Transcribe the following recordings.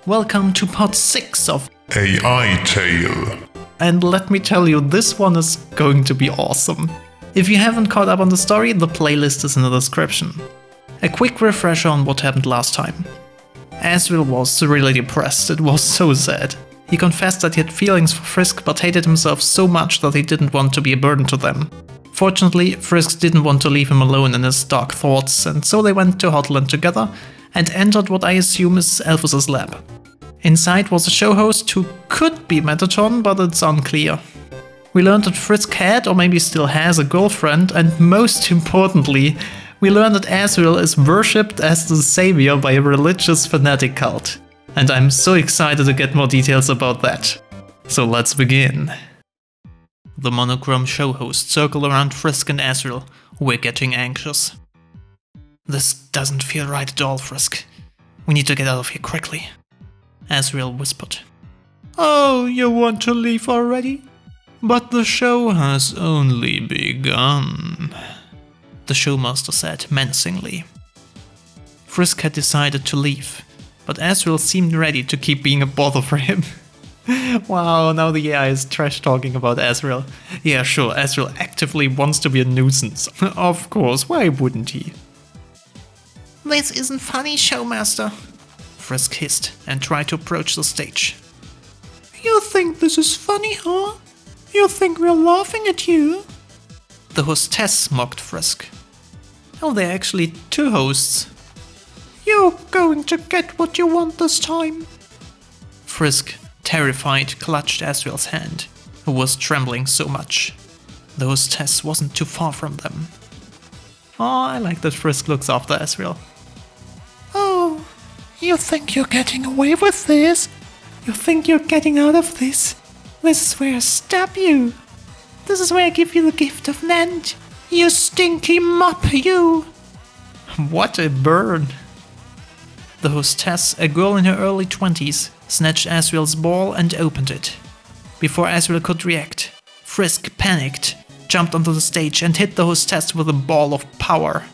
Welcome to part 6 of AI Tale. And let me tell you, this one is going to be awesome. If you haven't caught up on the story, the playlist is in the description. A quick refresher on what happened last time. Asriel was really depressed, it was so sad. He confessed that he had feelings for Frisk but hated himself so much that he didn't want to be a burden to them. Fortunately, Frisk didn't want to leave him alone in his dark thoughts, and so they went to Hotland together and entered what I assume is Elphus's lab. Inside was a show host who could be Metatron, but it's unclear. We learned that Frisk had, or maybe still has, a girlfriend, and most importantly, we learned that Asriel is worshipped as the savior by a religious Fanatic cult. And I'm so excited to get more details about that. So let's begin. The monochrome show hosts circle around Frisk and Asriel, who are getting anxious. This doesn't feel right at all, Frisk. We need to get out of here quickly, Asriel whispered. Oh, you want to leave already? But the show has only begun, the showmaster said menacingly. Frisk had decided to leave, but Asriel seemed ready to keep being a bother for him. Wow, now the AI is trash talking about Asriel. Yeah, sure, Asriel actively wants to be a nuisance. Of course, why wouldn't he? This isn't funny, showmaster, Frisk hissed and tried to approach the stage. You think this is funny, huh? You think we're laughing at you? The hostess mocked Frisk. Oh, there are actually two hosts. You're going to get what you want this time. Frisk, terrified, clutched Asriel's hand, who was trembling so much. The hostess wasn't too far from them. Oh, I like that Frisk looks after Asriel. Oh, you think you're getting away with this? You think you're getting out of this? This is where I stab you. This is where I give you the gift of Nand. You stinky mop, you. What a burn. The hostess, a girl in her early 20s, snatched Asriel's ball and opened it. Before Asriel could react, Frisk panicked, jumped onto the stage and hit the hostess with a ball of power.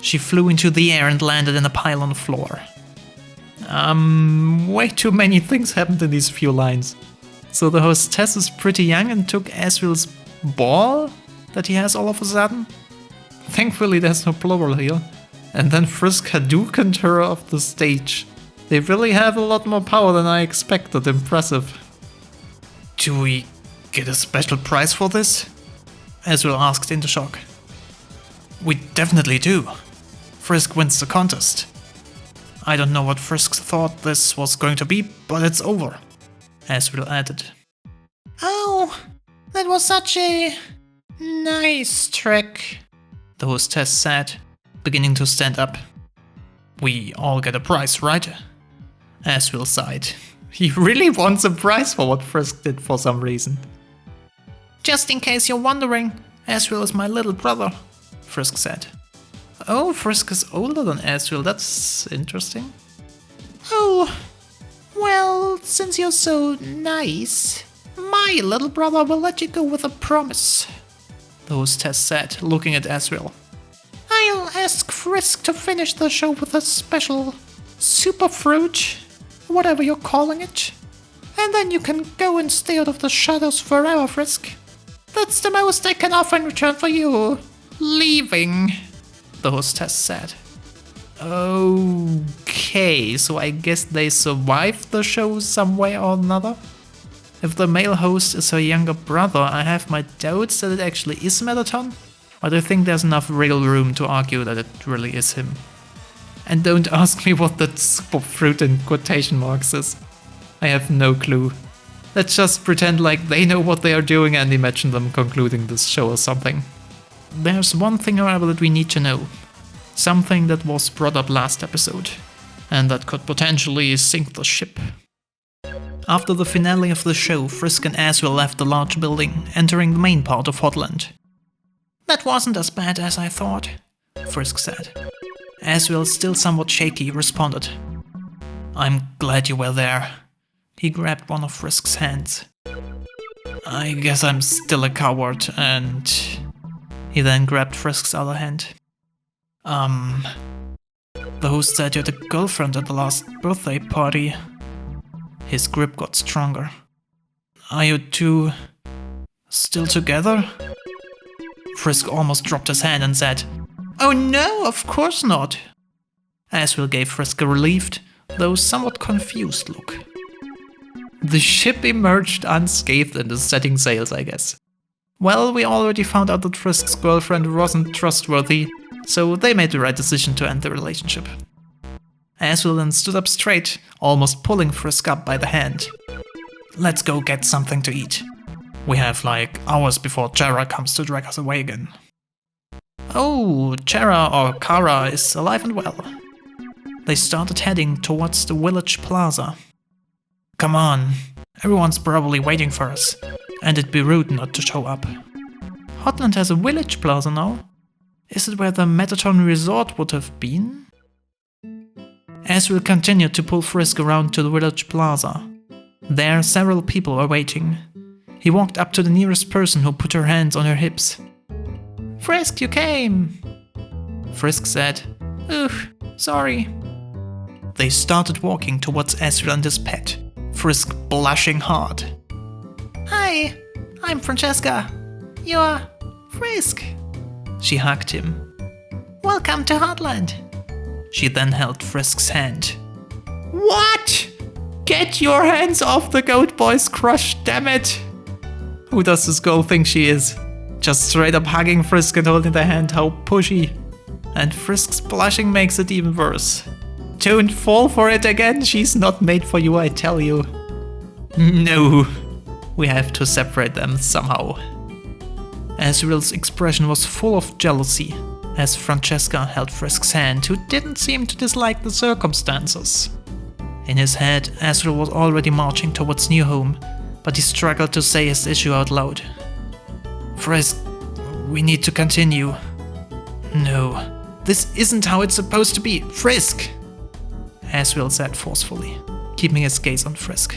She flew into the air and landed in a pile on the floor. Way too many things happened in these few lines. So the hostess is pretty young and took Asriel's ball that he has all of a sudden? Thankfully there's no plural here. And then Frisk Hadoukened her off the stage. They really have a lot more power than I expected, impressive. Do we get a special prize for this? Asriel asked in shock. We definitely do. Frisk wins the contest. I don't know what Frisk thought this was going to be, but it's over, Asriel added. Oh, that was such a nice trick, the hostess said, beginning to stand up. We all get a prize, right? Asriel sighed. He really wants a prize for what Frisk did for some reason. Just in case you're wondering, Asriel is my little brother, Frisk said. Oh, Frisk is older than Asriel, that's interesting. Oh, well, since you're so nice, my little brother will let you go with a promise, the hostess said, looking at Asriel. I'll ask Frisk to finish the show with a special super fruit, whatever you're calling it. And then you can go and stay out of the shadows forever, Frisk. That's the most I can offer in return for you leaving, the hostess said. Okay, so I guess they survived the show some way or another? If the male host is her younger brother, I have my doubts that it actually is Metatron, but I think there's enough wriggle room to argue that it really is him. And don't ask me what that super fruit in quotation marks is. I have no clue. Let's just pretend like they know what they are doing and imagine them concluding this show or something. There's one thing, however, that we need to know. Something that was brought up last episode, and that could potentially sink the ship. After the finale of the show, Frisk and Asriel left the large building, entering the main part of Hotland. That wasn't as bad as I thought, Frisk said. Asriel, still somewhat shaky, responded. I'm glad you were there. He grabbed one of Frisk's hands. I guess I'm still a coward, and... He then grabbed Frisk's other hand. The host said you had a girlfriend at the last birthday party. His grip got stronger. Are you two still together? Frisk almost dropped his hand and said, "Oh no, of course not." Asriel gave Frisk a relieved, though somewhat confused look. The ship emerged unscathed in the setting sails, I guess. Well, we already found out that Frisk's girlfriend wasn't trustworthy, so they made the right decision to end the relationship. Asriel then stood up straight, almost pulling Frisk up by the hand. "Let's go get something to eat. We have like hours before Chara comes to drag us away again." Oh, Chara or Kara is alive and well. They started heading towards the village plaza. "Come on, everyone's probably waiting for us, and it'd be rude not to show up." Hotland has a village plaza now? Is it where the Metaton Resort would have been? Asriel continued to pull Frisk around to the village plaza. There, several people were waiting. He walked up to the nearest person who put her hands on her hips. "Frisk, you came!" Frisk said, "Ugh, sorry." They started walking towards Asriel and his pet, Frisk blushing hard. "Hi, I'm Francesca. You're Frisk." She hugged him. "Welcome to Hotland." She then held Frisk's hand. "What? Get your hands off the goat boy's crush, damn it!" Who does this girl think she is? Just straight up hugging Frisk and holding the hand, how pushy. And Frisk's blushing makes it even worse. Don't fall for it again, she's not made for you, I tell you. No, we have to separate them somehow. Asriel's expression was full of jealousy as Francesca held Frisk's hand, who didn't seem to dislike the circumstances. In his head, Asriel was already marching towards New Home, but he struggled to say his issue out loud. "Frisk, we need to continue." "No, this isn't how it's supposed to be, Frisk!" Asriel said forcefully, keeping his gaze on Frisk.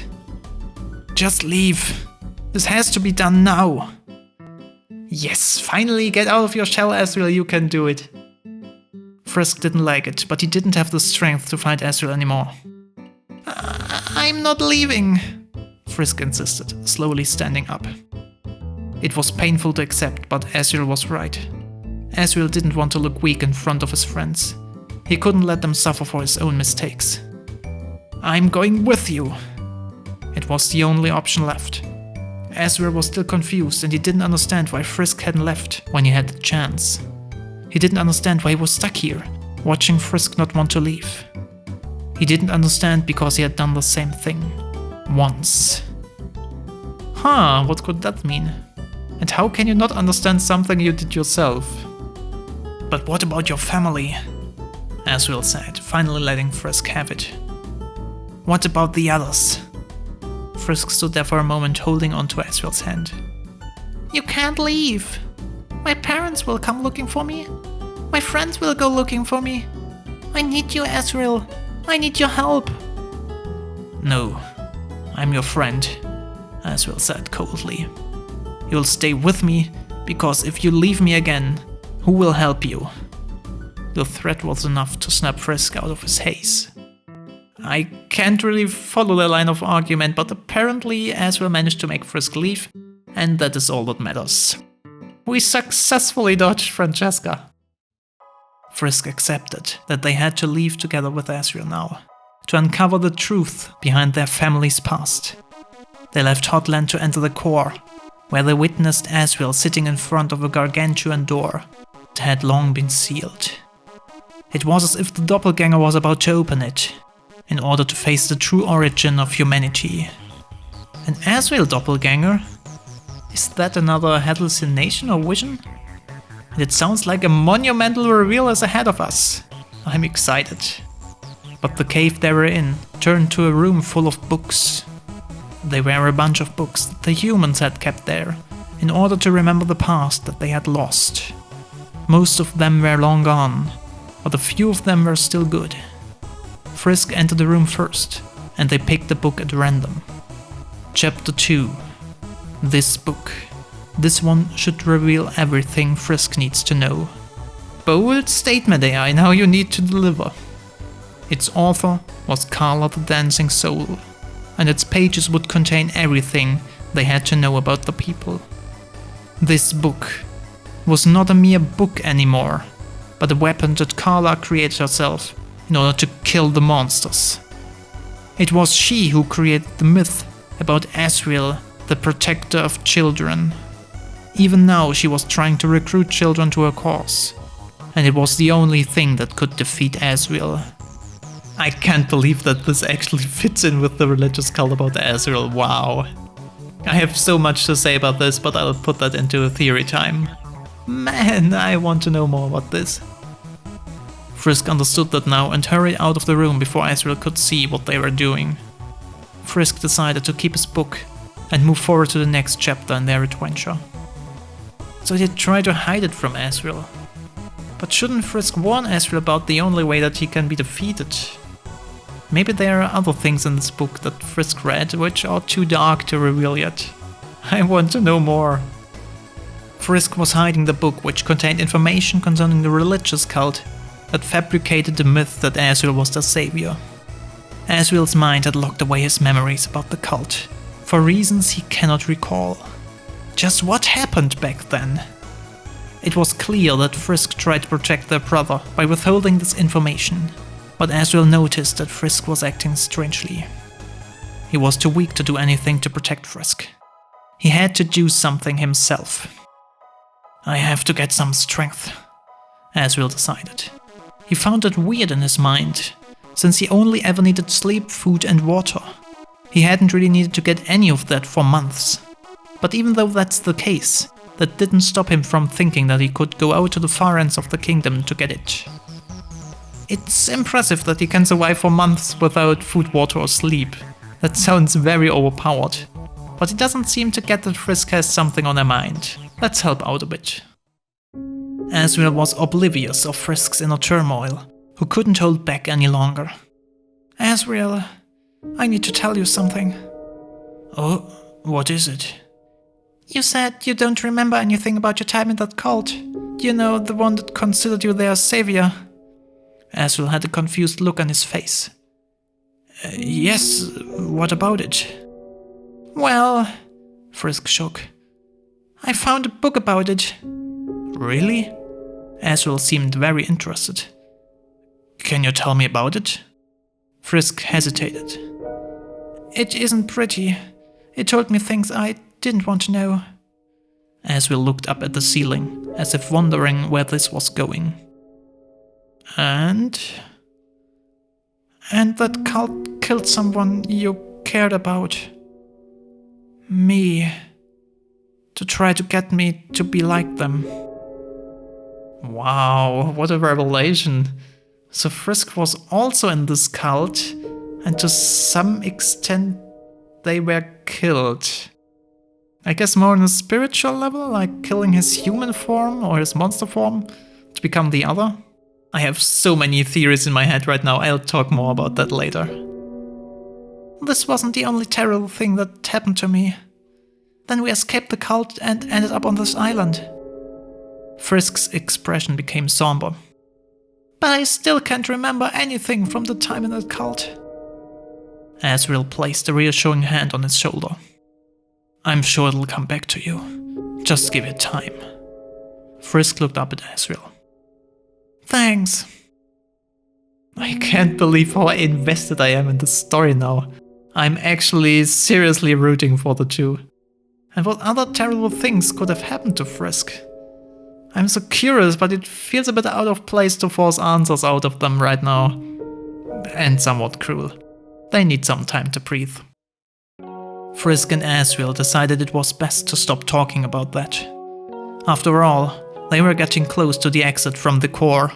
"Just leave. This has to be done now." "Yes, finally get out of your shell, Asriel, you can do it." Frisk didn't like it, but he didn't have the strength to fight Asriel anymore. "I'm not leaving," Frisk insisted, slowly standing up. It was painful to accept, but Asriel was right. Asriel didn't want to look weak in front of his friends. He couldn't let them suffer for his own mistakes. "I'm going with you." It was the only option left. Asriel was still confused, and he didn't understand why Frisk hadn't left when he had the chance. He didn't understand why he was stuck here, watching Frisk not want to leave. He didn't understand because he had done the same thing. Once. What could that mean? And how can you not understand something you did yourself? "But what about your family?" Asriel said, finally letting Frisk have it. "What about the others?" Frisk stood there for a moment, holding onto Asriel's hand. "You can't leave. My parents will come looking for me. My friends will go looking for me. I need you, Asriel. I need your help." "No, I'm your friend," Asriel said coldly. "You'll stay with me, because if you leave me again, who will help you?" The threat was enough to snap Frisk out of his haze. I can't really follow the line of argument, but apparently Asriel managed to make Frisk leave, and that is all that matters. We successfully dodged Francesca. Frisk accepted that they had to leave together with Asriel now, to uncover the truth behind their family's past. They left Hotland to enter the core, where they witnessed Asriel sitting in front of a gargantuan door that had long been sealed. It was as if the doppelganger was about to open it, in order to face the true origin of humanity. An Asriel doppelganger? Is that another hallucination or vision? And it sounds like a monumental reveal is ahead of us. I'm excited. But the cave they were in turned to a room full of books. They were a bunch of books that the humans had kept there, in order to remember the past that they had lost. Most of them were long gone, but a few of them were still good. Frisk entered the room first, and they picked a book at random. Chapter 2. This book. This one should reveal everything Frisk needs to know. Bold statement, AI, now you need to deliver. Its author was Carla the Dancing Soul. and its pages would contain everything they had to know about the people. This book was not a mere book anymore, but a weapon that Carla created herself in order to kill the monsters. It was she who created the myth about Asriel, the protector of children. Even now she was trying to recruit children to her cause, and it was the only thing that could defeat Asriel. I can't believe that this actually fits in with the religious cult about Asriel, wow. I have so much to say about this, but I'll put that into theory time. Man, I want to know more about this. Frisk understood that now and hurried out of the room before Asriel could see what they were doing. Frisk decided to keep his book and move forward to the next chapter in their adventure. So they tried to hide it from Asriel. But shouldn't Frisk warn Asriel about the only way that he can be defeated? Maybe there are other things in this book that Frisk read which are too dark to reveal yet. I want to know more. Frisk was hiding the book which contained information concerning the religious cult that fabricated the myth that Asriel was their savior. Asriel's mind had locked away his memories about the cult, for reasons he cannot recall. Just what happened back then? It was clear that Frisk tried to protect their brother by withholding this information, but Asriel noticed that Frisk was acting strangely. He was too weak to do anything to protect Frisk. He had to do something himself. I have to get some strength, Asriel decided. He found it weird in his mind, since he only ever needed sleep, food and water. He hadn't really needed to get any of that for months. But even though that's the case, that didn't stop him from thinking that he could go out to the far ends of the kingdom to get it. It's impressive that he can survive for months without food, water or sleep. That sounds very overpowered. But he doesn't seem to get that Frisk has something on her mind. Let's help out a bit. Asriel was oblivious of Frisk's inner turmoil, who couldn't hold back any longer. Asriel, I need to tell you something. Oh, what is it? You said you don't remember anything about your time in that cult. You know, the one that considered you their savior. Asriel had a confused look on his face. Yes, what about it? Well, Frisk shook. I found a book about it. Really? Asriel seemed very interested. Can you tell me about it? Frisk hesitated. It isn't pretty. It told me things I didn't want to know. Asriel looked up at the ceiling, as if wondering where this was going. And that cult killed someone you cared about. Me. To try to get me to be like them. Wow, what a revelation. So Frisk was also in this cult, and to some extent they were killed. I guess more on a spiritual level, like killing his human form or his monster form to become the other. I have so many theories in my head right now, I'll talk more about that later. This wasn't the only terrible thing that happened to me. Then we escaped the cult and ended up on this island. Frisk's expression became somber. But I still can't remember anything from the time in that cult. Asriel placed a reassuring hand on his shoulder. I'm sure it'll come back to you. Just give it time. Frisk looked up at Asriel. Thanks. I can't believe how invested I am in this story now. I'm actually seriously rooting for the two. And what other terrible things could have happened to Frisk? I'm so curious, but it feels a bit out of place to force answers out of them right now. And somewhat cruel. They need some time to breathe. Frisk and Asriel decided it was best to stop talking about that. After all, they were getting close to the exit from the core,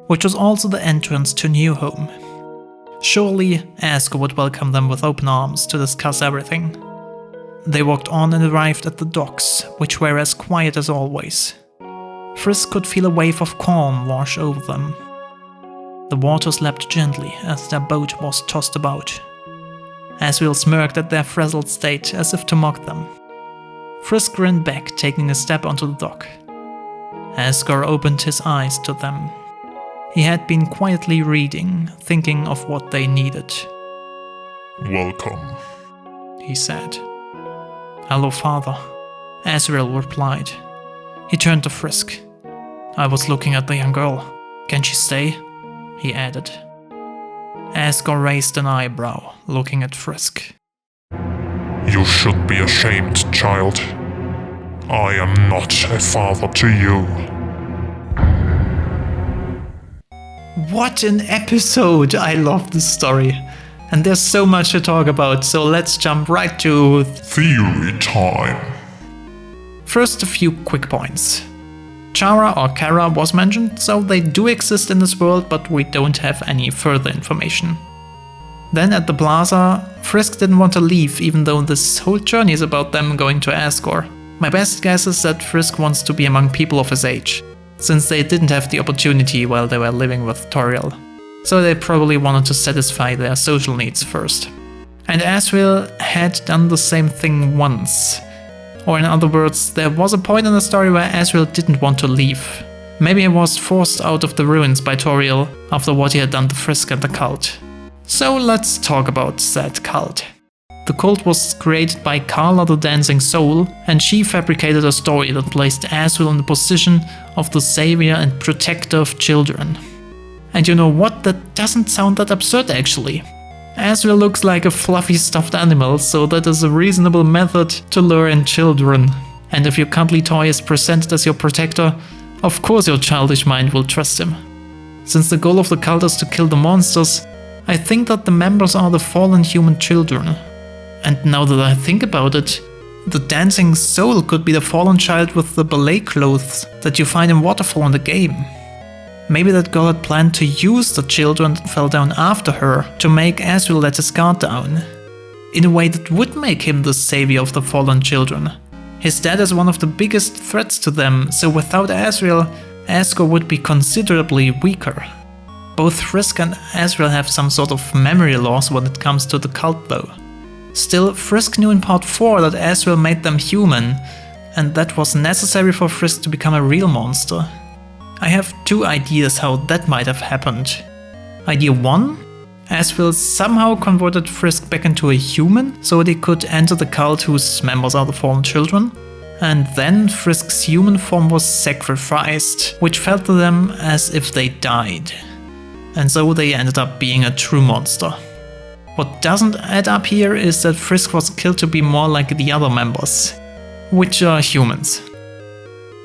which was also the entrance to New Home. Surely, Asgore would welcome them with open arms to discuss everything. They walked on and arrived at the docks, which were as quiet as always. Frisk could feel a wave of calm wash over them. The waters lapped gently as their boat was tossed about. Asriel smirked at their frazzled state as if to mock them. Frisk grinned back, taking a step onto the dock. Asgore opened his eyes to them. He had been quietly reading, thinking of what they needed. Welcome. he said. "Hello, father," Asriel replied. He turned to Frisk. "I was looking at the young girl. Can she stay?" he added. Asgore raised an eyebrow, looking at Frisk. You should be ashamed, child. I am not a father to you. What an episode! I love this story. And there's so much to talk about, so let's jump right to Theory time. First, a few quick points. Chara or Kara was mentioned, so they do exist in this world, but we don't have any further information. Then at the plaza, Frisk didn't want to leave, even though this whole journey is about them going to Asgore. My best guess is that Frisk wants to be among people of his age, since they didn't have the opportunity while they were living with Toriel. So they probably wanted to satisfy their social needs first. And Asriel had done the same thing once. Or in other words, there was a point in the story where Asriel didn't want to leave. Maybe he was forced out of the ruins by Toriel after what he had done to Frisk and the cult. So let's talk about said cult. The cult was created by Carla the Dancing Soul, and she fabricated a story that placed Asriel in the position of the savior and protector of children. And you know what? That doesn't sound that absurd actually. Asriel looks like a fluffy stuffed animal, so that is a reasonable method to lure in children. And if your cuddly toy is presented as your protector, of course your childish mind will trust him. Since the goal of the cult is to kill the monsters, I think that the members are the fallen human children. And now that I think about it, the dancing soul could be the fallen child with the ballet clothes that you find in Waterfall in the game. Maybe that girl had planned to use the children that fell down after her to make Asriel let his guard down. In a way that would make him the savior of the fallen children. His dad is one of the biggest threats to them, so without Asriel, Asgore would be considerably weaker. Both Frisk and Asriel have some sort of memory loss when it comes to the cult though. Still, Frisk knew in part 4 that Asriel made them human, and that was necessary for Frisk to become a real monster. I have 2 ideas how that might have happened. Idea 1? Asriel somehow converted Frisk back into a human so they could enter the cult whose members are the fallen children. And then Frisk's human form was sacrificed, which felt to them as if they died. And so they ended up being a true monster. What doesn't add up here is that Frisk was killed to be more like the other members, which are humans.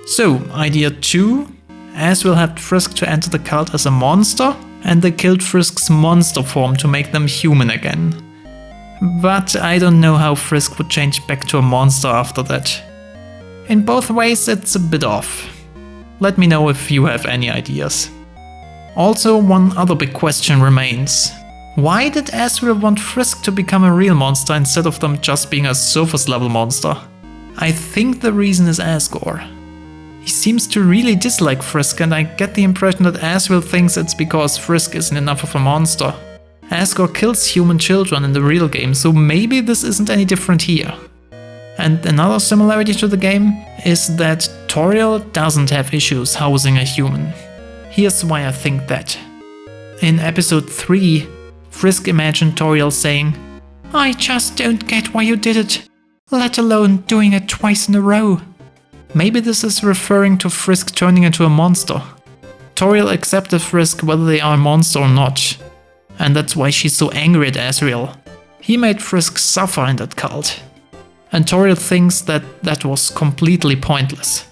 So, idea 2, Asriel helped Frisk to enter the cult as a monster, and they killed Frisk's monster form to make them human again. But I don't know how Frisk would change back to a monster after that. In both ways it's a bit off. Let me know if you have any ideas. Also, one other big question remains. Why did Asriel want Frisk to become a real monster instead of them just being a surface level monster? I think the reason is Asgore. He seems to really dislike Frisk, and I get the impression that Asriel thinks it's because Frisk isn't enough of a monster. Asgore kills human children in the real game, so maybe this isn't any different here. And another similarity to the game is that Toriel doesn't have issues housing a human. Here's why I think that. In episode 3, Frisk imagined Toriel saying, "I just don't get why you did it, let alone doing it twice in a row." Maybe this is referring to Frisk turning into a monster. Toriel accepted Frisk whether they are a monster or not. And that's why she's so angry at Asriel. He made Frisk suffer in that cult. And Toriel thinks that that was completely pointless.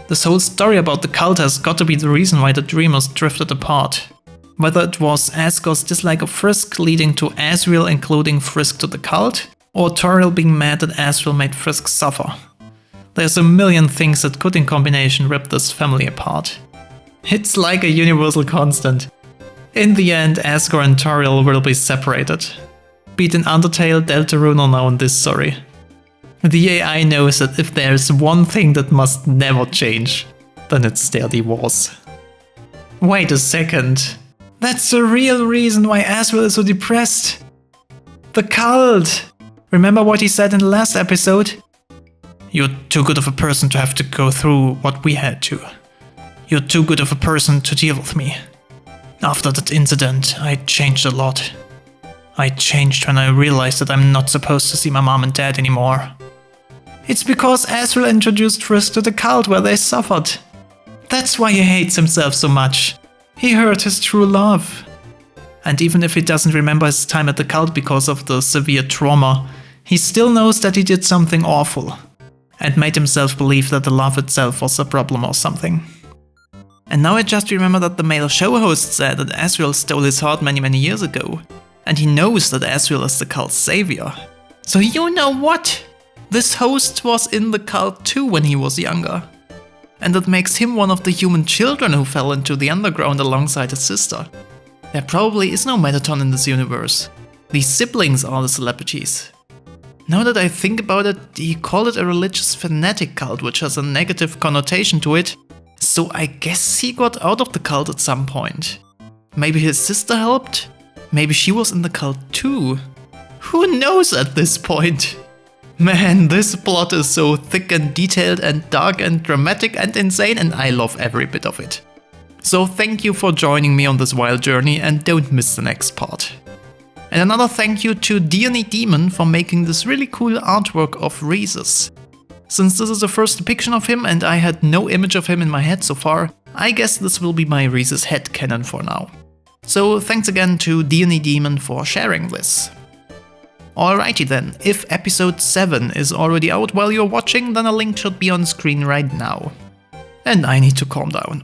This whole story about the cult has got to be the reason why the Dreamers drifted apart. Whether it was Asgore's dislike of Frisk leading to Asriel including Frisk to the cult, or Toriel being mad that Asriel made Frisk suffer. There's a million things that could in combination rip this family apart. It's like a universal constant. In the end, Asgore and Toriel will be separated. Be it in Undertale, Deltarune, or now in this story. The AI knows that if there's one thing that must never change, then it's their divorce. Wait a second. That's the real reason why Asriel is so depressed. The cult! Remember what he said in the last episode? "You're too good of a person to have to go through what we had to. You're too good of a person to deal with me. After that incident, I changed a lot. I changed when I realized that I'm not supposed to see my mom and dad anymore. It's because Asriel introduced Frisk to the cult where they suffered. That's why he hates himself so much. He hurt his true love. And even if he doesn't remember his time at the cult because of the severe trauma, he still knows that he did something awful and made himself believe that the love itself was a problem or something. And now I just remember that the male show host said that Asriel stole his heart many years ago, and he knows that Asriel is the cult's savior. So you know what? This host was in the cult too when he was younger. And that makes him one of the human children who fell into the underground alongside his sister. There probably is no Mettaton in this universe. These siblings are the celebrities. Now that I think about it, he called it a religious fanatic cult, which has a negative connotation to it. So I guess he got out of the cult at some point. Maybe his sister helped? Maybe she was in the cult too? Who knows at this point? Man, this plot is so thick and detailed and dark and dramatic and insane, and I love every bit of it. So thank you for joining me on this wild journey, and don't miss the next part. And another thank you to Diony Demon for making this really cool artwork of Rhesus. Since this is the first depiction of him and I had no image of him in my head so far, I guess this will be my Rhesus headcanon for now. So thanks again to Diony Demon for sharing this. Alrighty then, if episode 7 is already out while you're watching, then a link should be on screen right now. And I need to calm down.